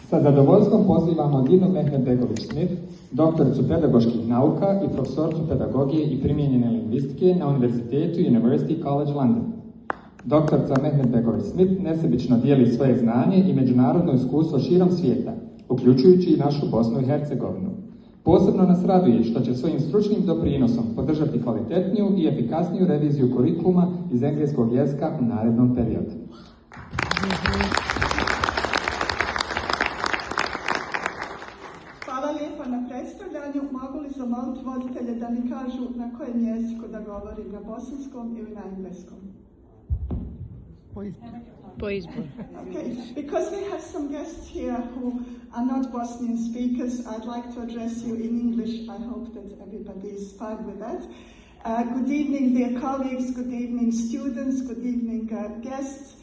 Sa zadovoljstvom pozivamo Dinu Mehmedbegovic-Smith, doktoricu pedagoških nauka i profesorcu pedagogije i primijenjene lingvistike na Univerzitetu University College London. Doktorica Mehmedbegovic-Smith nesebično dijeli svoje znanje i međunarodno iskustvo širom svijeta, uključujući i našu Bosnu i Hercegovinu. Posebno nas raduje što će svojim stručnim doprinosom podržati kvalitetniju i efikasniju reviziju kurikuluma iz engleskog jezika u narednom periodu. Hvala lijepo na predstavljanju. Mogu li zamoliti voditelje da mi kažu na kojem jeziku da govorim, na bosanskom ili na engleskom? Po izboru. Okay, because we have some guests here who are not Bosnian speakers, I'd like to address you in English. I hope that everybody is fine with that. Good evening, dear colleagues. Good evening, students. Good evening, guests.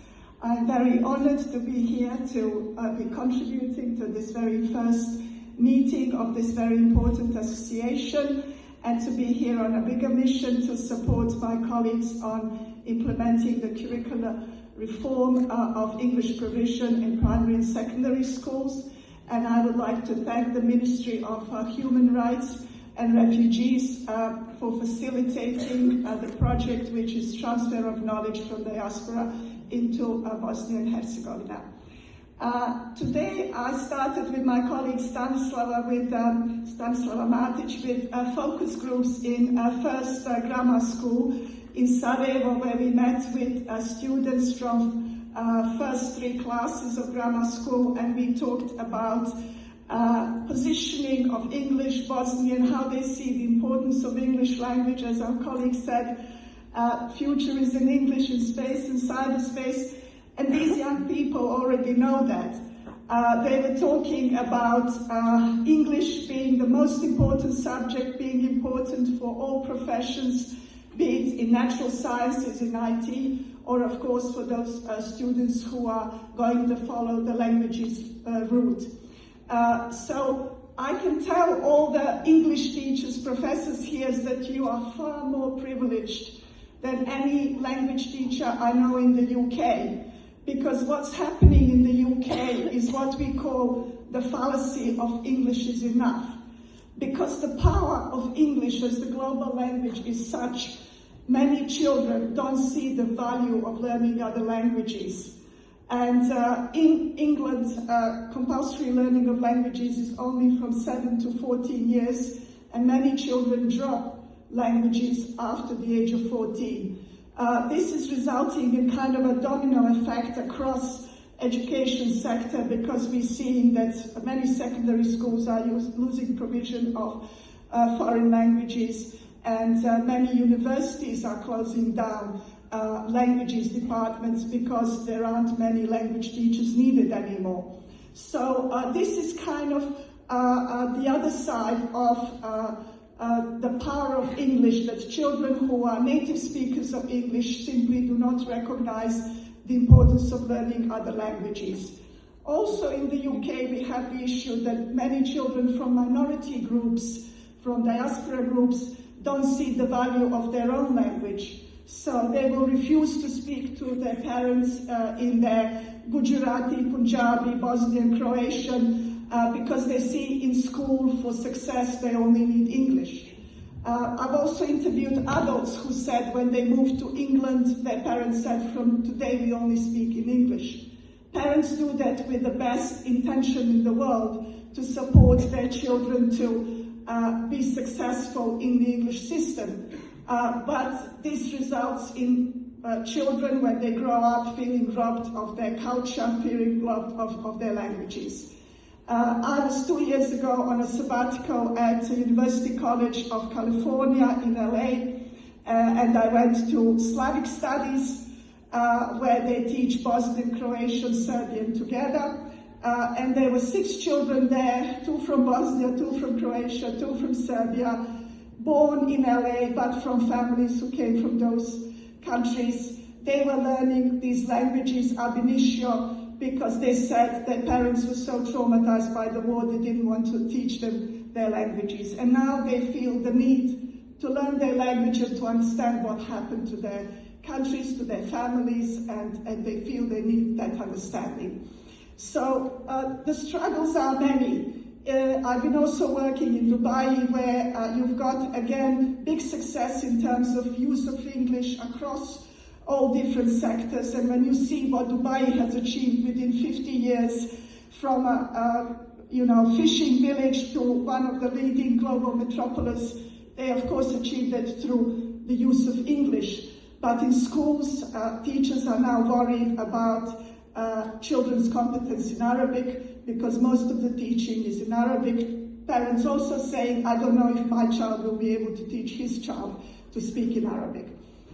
I'm very honored to be here to be contributing to this very first meeting of this very important association, and to be here on a bigger mission to support my colleagues on implementing the curricular reform of English provision in primary and secondary schools. And I would like to thank the Ministry of Human Rights and Refugees for facilitating the project, which is transfer of knowledge from diaspora into Bosnia and Herzegovina. Today I started with my colleague Stanislava Matic with focus groups in first grammar school in Sarajevo, where we met with students from first 3 classes of grammar school, and we talked about positioning of English, Bosnian, how they see the importance of English language. As our colleague said, future is in English, in space, in cyberspace, and these young people already know that. They were talking about English being the most important subject, being important for all professions, be it in natural sciences, in IT, or of course for those students who are going to follow the languages route. So I can tell all the English teachers, professors here that you are far more privileged than any language teacher I know in the UK, because what's happening in the UK is what we call the fallacy of English is enough. Because the power of English as the global language is such, many children don't see the value of learning other languages. And in England, compulsory learning of languages is only from 7 to 14 years, and many children drop languages after the age of 14. This is resulting in kind of a domino effect across education sector, because we're seeing that many secondary schools are losing provision of foreign languages, and many universities are closing down languages departments because there aren't many language teachers needed anymore. So this is kind of the other side of the power of English, that children who are native speakers of English simply do not recognize the importance of learning other languages. Also in the UK we have the issue that many children from minority groups, from diaspora groups, don't see the value of their own language. So they will refuse to speak to their parents in their Gujarati, Punjabi, Bosnian, Croatian, because they see in school for success they only need English. I've also interviewed adults who said when they moved to England, their parents said, from today we only speak in English. Parents do that with the best intention in the world to support their children to be successful in the English system. But this results in children, when they grow up, feeling robbed of their culture, feeling robbed of their languages. I was 2 years ago on a sabbatical at the University College of California in LA, and I went to Slavic Studies, where they teach Bosnian, Croatian, Serbian together. And there were 6 children there, 2 from Bosnia, 2 from Croatia, 2 from Serbia, born in LA, but from families who came from those countries. They were learning these languages ab initio because they said their parents were so traumatized by the war they didn't want to teach them their languages. And now they feel the need to learn their language and to understand what happened to their countries, to their families, and they feel they need that understanding. So the struggles are many. I've been also working in Dubai, where you've got, again, big success in terms of use of English across all different sectors. And when you see what Dubai has achieved within 50 years, from a fishing village to one of the leading global metropolis, they of course achieved it through the use of English. But in schools, teachers are now worried about children's competence in Arabic, because most of the teaching is in Arabic. Parents also saying, I don't know if my child will be able to teach his child to speak in Arabic.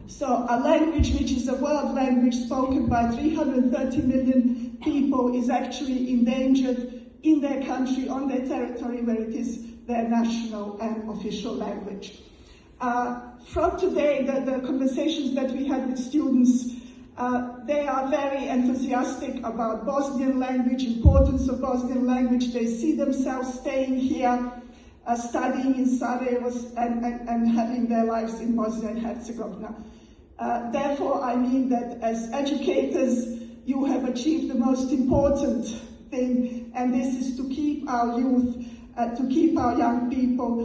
So a language which is a world language spoken by 330 million people is actually endangered in their country, on their territory, where it is their national and official language. From today, the conversations that we had with students, they are very enthusiastic about Bosnian language, importance of Bosnian language. They see themselves staying here, studying in Sarajevo and having their lives in Bosnia and Herzegovina. Therefore, I mean that as educators, you have achieved the most important thing, and this is to keep our youth, to keep our young people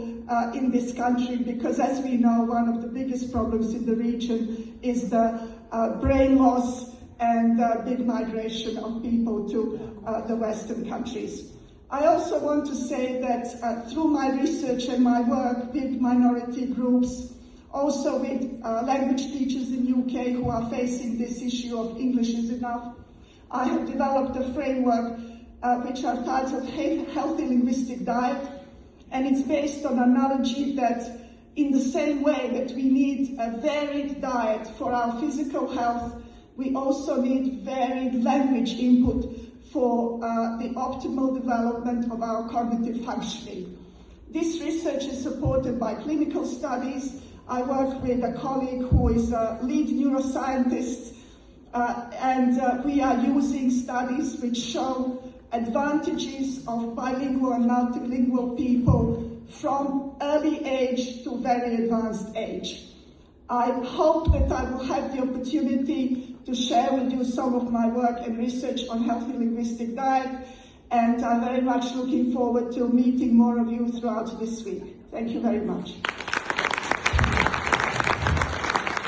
in this country, because as we know, one of the biggest problems in the region is the brain loss and big migration of people to the Western countries. I also want to say that through my research and my work with minority groups, also with language teachers in UK who are facing this issue of English is enough, I have developed a framework which are titled Healthy Linguistic Diet, and it's based on analogy that in the same way that we need a varied diet for our physical health, we also need varied language input for the optimal development of our cognitive functioning. This research is supported by clinical studies. I work with a colleague who is a lead neuroscientist, and we are using studies which show advantages of bilingual and multilingual people from early age to very advanced age. I hope that I will have the opportunity to share with you some of my work and research on healthy linguistic diet, and I'm very much looking forward to meeting more of you throughout this week. Thank you very much.